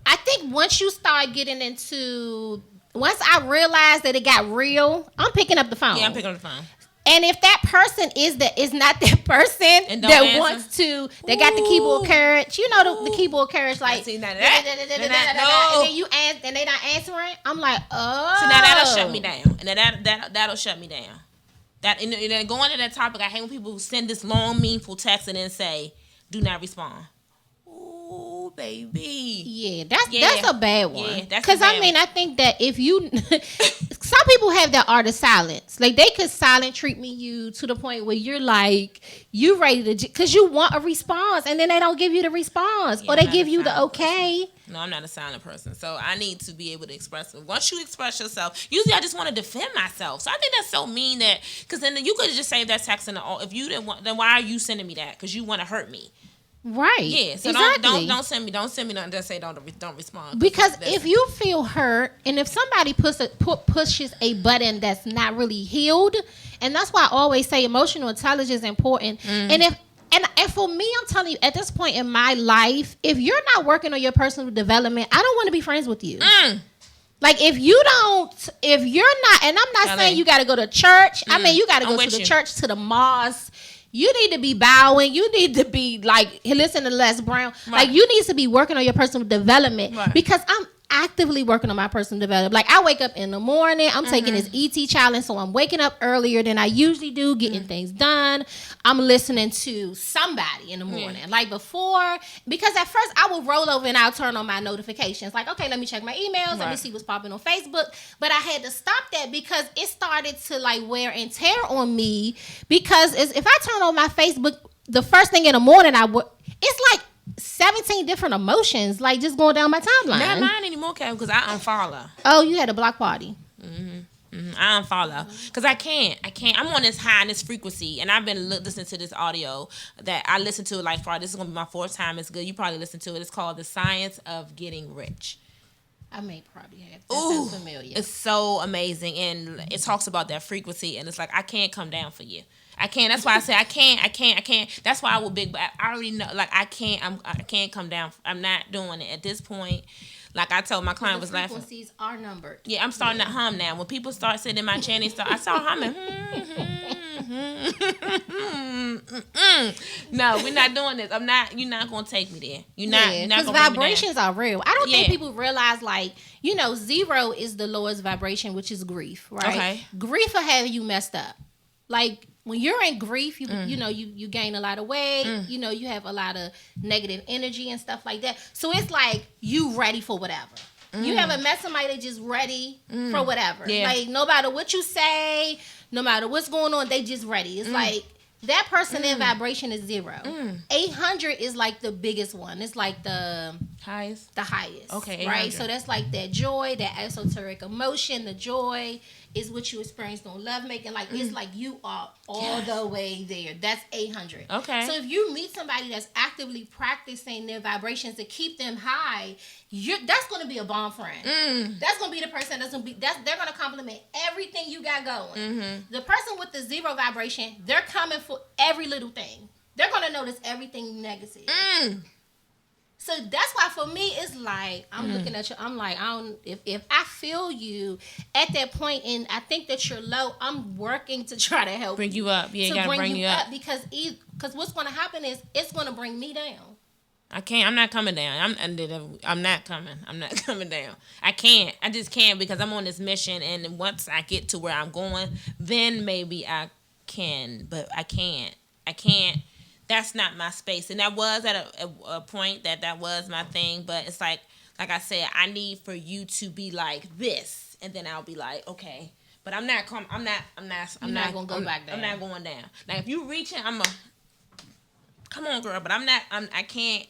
I think once you start getting into, once I realized that it got real, I'm picking up the phone. Yeah, I'm picking up the phone. And if that person is not that person that wants to, they got the keyboard courage, the keyboard courage, like, and then you ask, and they not answering, I'm like, oh. So now that'll shut me down, and that'll shut me down. That and then going to that topic, I hate when people send this long, meaningful text and then say, "Do not respond." Ooh, baby. Yeah, that's a bad one. Yeah, that's because I mean, I think that if you, some people have that art of silence. Like they could silent treatment you to the point where you're like you ready to, because you want a response, and then they don't give you the response, or they give you the okay. No, I'm not a silent person, so I need to be able to express it. Once you express yourself, usually I just want to defend myself. So I think that's so mean that, because then you could have just saved that text in the, if you didn't want, then why are you sending me that? Because you want to hurt me. Right. Yeah. So exactly. don't send me nothing. Just say don't respond. Because if you feel hurt, and if somebody pushes a button that's not really healed, and that's why I always say emotional intelligence is important. And if and for me, I'm telling you, at this point in my life, if you're not working on your personal development, I don't want to be friends with you. Like if you're not, and I'm not saying you got to go to church. I mean, you got to go to the church, to the mosque. You need to be bowing. You need to be like, listen to Les Brown. Right. Like you need to be working on your personal development, because I'm actively working on my personal development. Like I wake up in the morning, I'm taking this ET challenge, so I'm waking up earlier than I usually do, getting things done. I'm listening to somebody in the morning. Like before, because at first I would roll over and I'll turn on my notifications. Like, okay, let me check my emails, let me see what's popping on Facebook. But I had to stop that because it started to like wear and tear on me, because if I turn on my Facebook, the first thing in the morning it's like 17 different emotions, like just going down my timeline. Not mine anymore, Kev, because I unfollow. Oh, you had a block party. I unfollow because I can't. I'm on this high, this frequency, and I've been listening to this audio that I listened to like for this is gonna be my 4th time. It's good. You probably listened to it. It's called "The Science of Getting Rich." I may probably have. That sounds familiar. It's so amazing, and it talks about that frequency, and it's like I can't come down for you. I can't. That's why I say I can't. That's why I will big. I already know. Like I can't come down. I'm not doing it at this point. Like I told my client, was laughing. Frequencies are numbered. Yeah, I'm starting to hum now. When people start sitting in my chair, I start humming. No, we're not doing this. I'm not. You're not gonna take me there. You're not. Because vibrations are real. I don't think people realize, like, 0 is the lowest vibration, which is grief, right? Okay. Grief will have you messed up. Like when you're in grief, you gain a lot of weight. You have a lot of negative energy and stuff like that. So it's like you ready for whatever. You haven't met somebody that's just ready for whatever. Yeah. Like no matter what you say, no matter what's going on, they just ready. It's like that person in vibration is 0. 800 is like the biggest one. It's like the highest. Okay. 800. Right. So that's like that joy, that esoteric emotion, the joy. Is what you experienced on lovemaking. Like it's like you are all the way there. That's 800. Okay. So if you meet somebody that's actively practicing their vibrations to keep them high, that's going to be a bomb friend. That's going to be the person they're going to compliment everything you got going. The person with the 0 vibration, they're coming for every little thing. They're going to notice everything negative. So that's why for me it's like I'm looking at you. I'm like, if I feel you at that point and I think that you're low, I'm working to try to help bring you up. Yeah, to bring you up because what's going to happen is it's going to bring me down. I can't. I'm not coming down. I'm not coming. I'm not coming down. I can't. I just can't because I'm on this mission. And once I get to where I'm going, then maybe I can. But I can't. That's not my space. And that was at a point that was my thing. But it's like I said, I need for you to be like this, and then I'll be like, okay. But I'm not gonna go back down. I'm not going down. Like if you reaching, come on, girl. But I'm not. I can't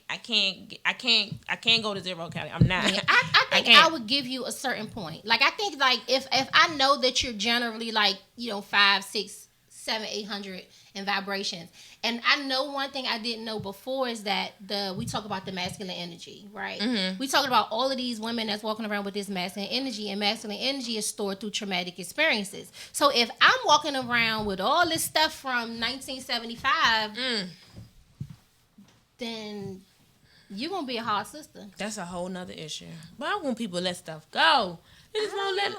go to 0, Kelly. I'm not. Yeah, I think I would give you a certain point. Like I think like if I know that you're generally like 5, 6, 7, 800 in vibrations. And I know one thing I didn't know before is that we talk about the masculine energy, right? We talking about all of these women that's walking around with this masculine energy, and masculine energy is stored through traumatic experiences. So if I'm walking around with all this stuff from 1975, then you're going to be a hard sister. That's a whole nother issue. But I want people to let stuff go. They just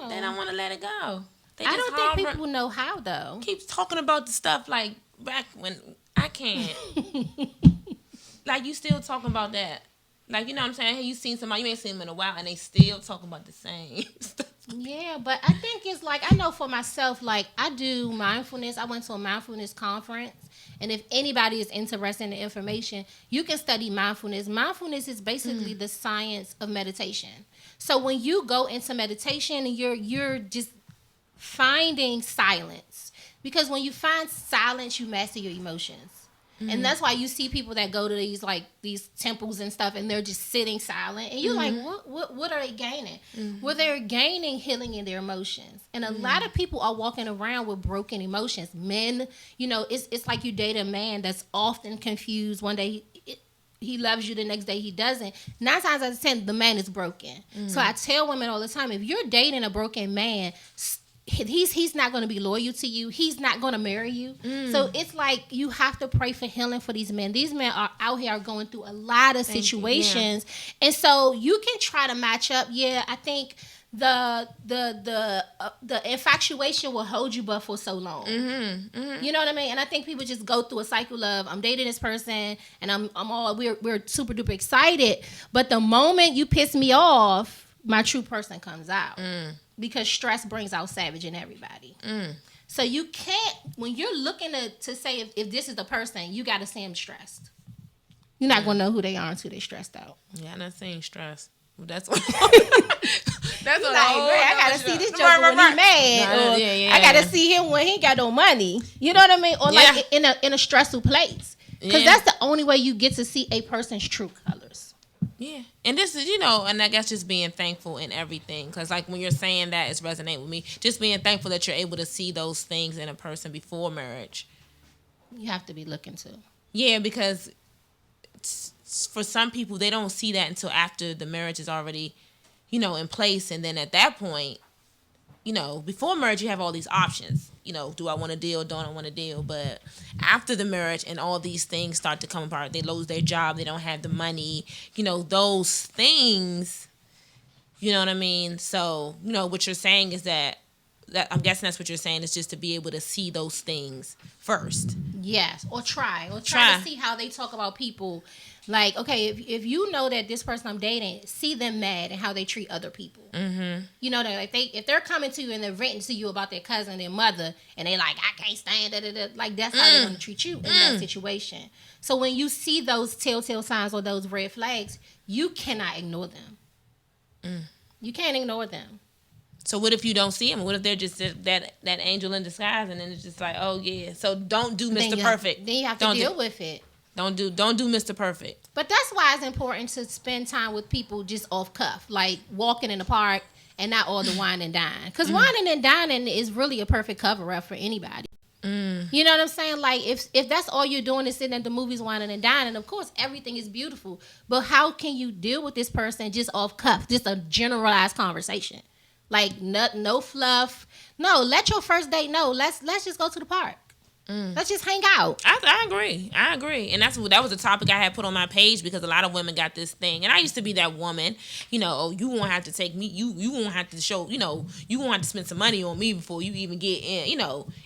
they don't want to let it go. I don't think people know how, though. Keeps talking about the stuff like back when I can't. Like, you still talking about that. Like, you know what I'm saying? Hey, you seen somebody, you ain't seen them in a while, and they still talking about the same stuff. Yeah, but I think it's like, I know for myself, like, I do mindfulness. I went to a mindfulness conference, And if anybody is interested in the information, you can study mindfulness. Mindfulness is basically the science of meditation. So when you go into meditation, you're just finding silence. Because when you find silence, you master your emotions. And that's why you see people that go to these temples and stuff, and they're just sitting silent. And you're like, what are they gaining? Well, they're gaining healing in their emotions. And a lot of people are walking around with broken emotions. Men, it's like you date a man that's often confused. One day he loves you, the next day he doesn't. 9 times out of 10, the man is broken. So I tell women all the time, if you're dating a broken man, he's not going to be loyal to you. He's not going to marry you. So it's like you have to pray for healing for these men. These men are out here going through a lot of situations. And so you can try to match up. Yeah, I think the infatuation will hold you but for so long. You know what I mean? And I think people just go through a cycle of, I'm dating this person and we're super duper excited, but the moment you piss me off, my true person comes out. Because stress brings out savage in everybody. So you can't, when you're looking to say if this is the person, you got to see them stressed. You're not going to know who they are until they're stressed out. Yeah, I'm not saying stress. That's what that's what I got to see this joker when he mad. I got to see him when he got no money. You know what I mean? Or like in a stressful place. Because that's the only way you get to see a person's true colors. Yeah. And this is, and I guess just being thankful in everything. Because, like, when you're saying that, it's resonating with me. Just being thankful that you're able to see those things in a person before marriage. You have to be looking to. Yeah, because for some people, they don't see that until after the marriage is already, in place. And then at that point, before marriage, you have all these options. Do I want to deal? Don't I want to deal? But after the marriage and all these things start to come apart, they lose their job, they don't have the money, those things, you know what I mean? So, what you're saying is that I'm guessing that's what you're saying, is just to be able to see those things first. Yes, or try to see how they talk about people. Like, okay, if you know that this person I'm dating, see them mad and how they treat other people. You know that if they're coming to you and they're venting to you about their cousin, their mother, and they like, I can't stand it, like that's how they're gonna treat you in that situation. So when you see those telltale signs or those red flags, you cannot ignore them. You can't ignore them. So what if you don't see them? What if they're just that angel in disguise, and then it's just like, oh yeah. So don't do Mr. Perfect. Then you have to deal with it. Don't do Mr. Perfect. But that's why it's important to spend time with people just off cuff, like walking in the park and not all the wine and dine. Because whining and dining is really a perfect cover up for anybody. You know what I'm saying? Like if that's all you're doing is sitting at the movies, whining and dining, of course everything is beautiful. But how can you deal with this person just off cuff, just a generalized conversation? Like no fluff. No, let your first date know. Let's just go to the park. Let's just hang out. I agree. And that was a topic I had put on my page, because a lot of women got this thing. And I used to be that woman, you won't have to take me, you won't have to show, you won't have to spend some money on me before you even get in,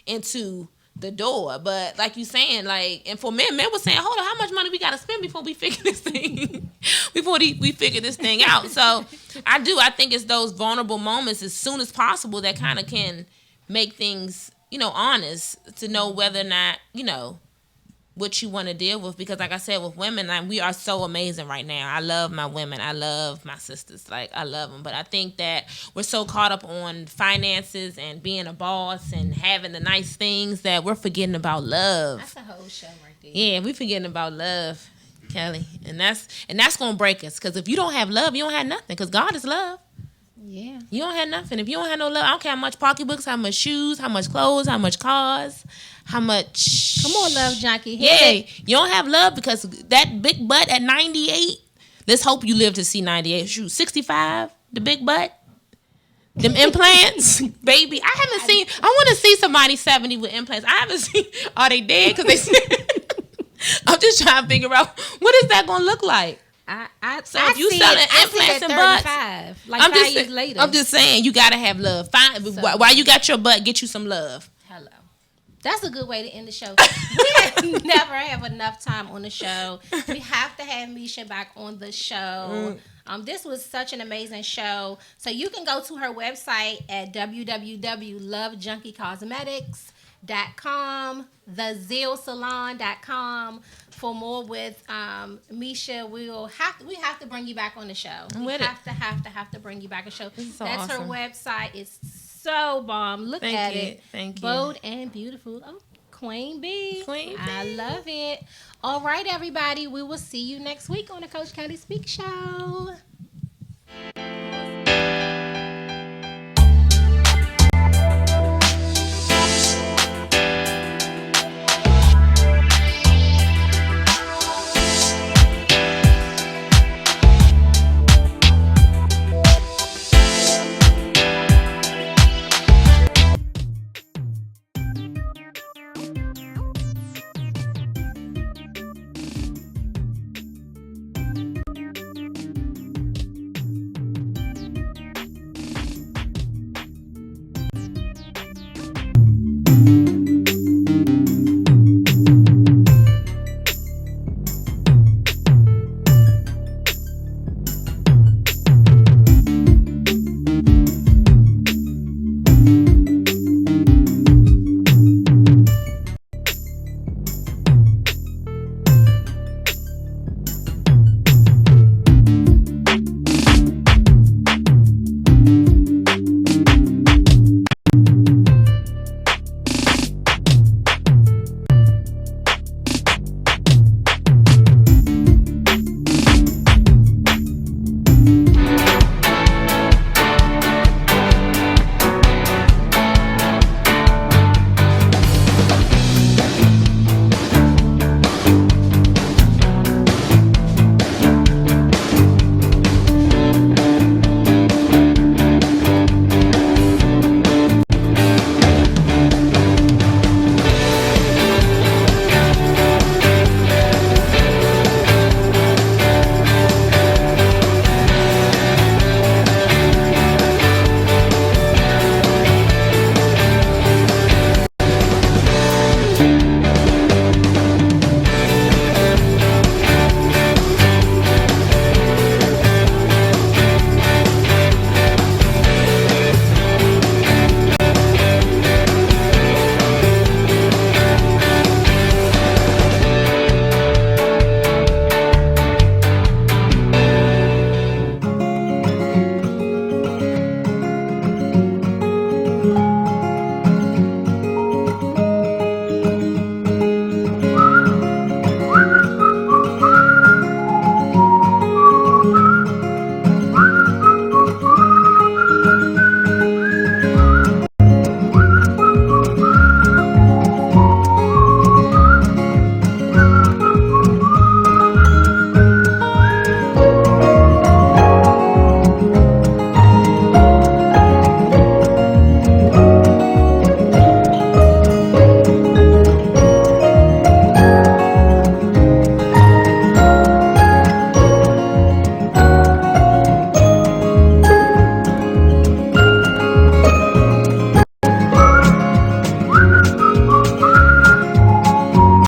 into the door. But like you saying, like, and for men were saying, hold on, how much money we got to spend before we figure this thing, we figure this thing out. So I think it's those vulnerable moments as soon as possible that kind of can make things, honest, to know whether or not, what you want to deal with. Because like I said, with women, like, we are so amazing right now. I love my women. I love my sisters. Like, I love them. But I think that we're so caught up on finances and being a boss and having the nice things that we're forgetting about love. That's a whole show right there. Yeah, we're forgetting about love, Kelly. And that's going to break us. Because if you don't have love, you don't have nothing. Because God is love. Yeah. You don't have nothing. If you don't have no love, I don't care how much pocketbooks, how much shoes, how much clothes, how much cars, how much. Come on, love junkie. Yeah. You don't have love because that big butt at 98. Let's hope you live to see 98. Shoot, 65, the big butt. Them implants, baby. I want to see somebody 70 with implants. I haven't seen. Are they dead? Because they. I'm just trying to figure out what is that going to look like. So if you selling implants and butts, like 5 years later. I'm just saying you gotta have love. While you got your butt, get you some love. Hello. That's a good way to end the show. We never have enough time on the show. We have to have Misha back on the show. This was such an amazing show. So you can go to her website at www.lovejunkiecosmetics. theZeileSalon.com for more with Misha. We have to bring you back on the show. We have to bring you back on the show. So That's awesome. her website. It's so bomb. Look at it. Thank you. Bold and beautiful. Oh, Queen Bee. I love it. All right, everybody. We will see you next week on the Coach Kellie Speak Show.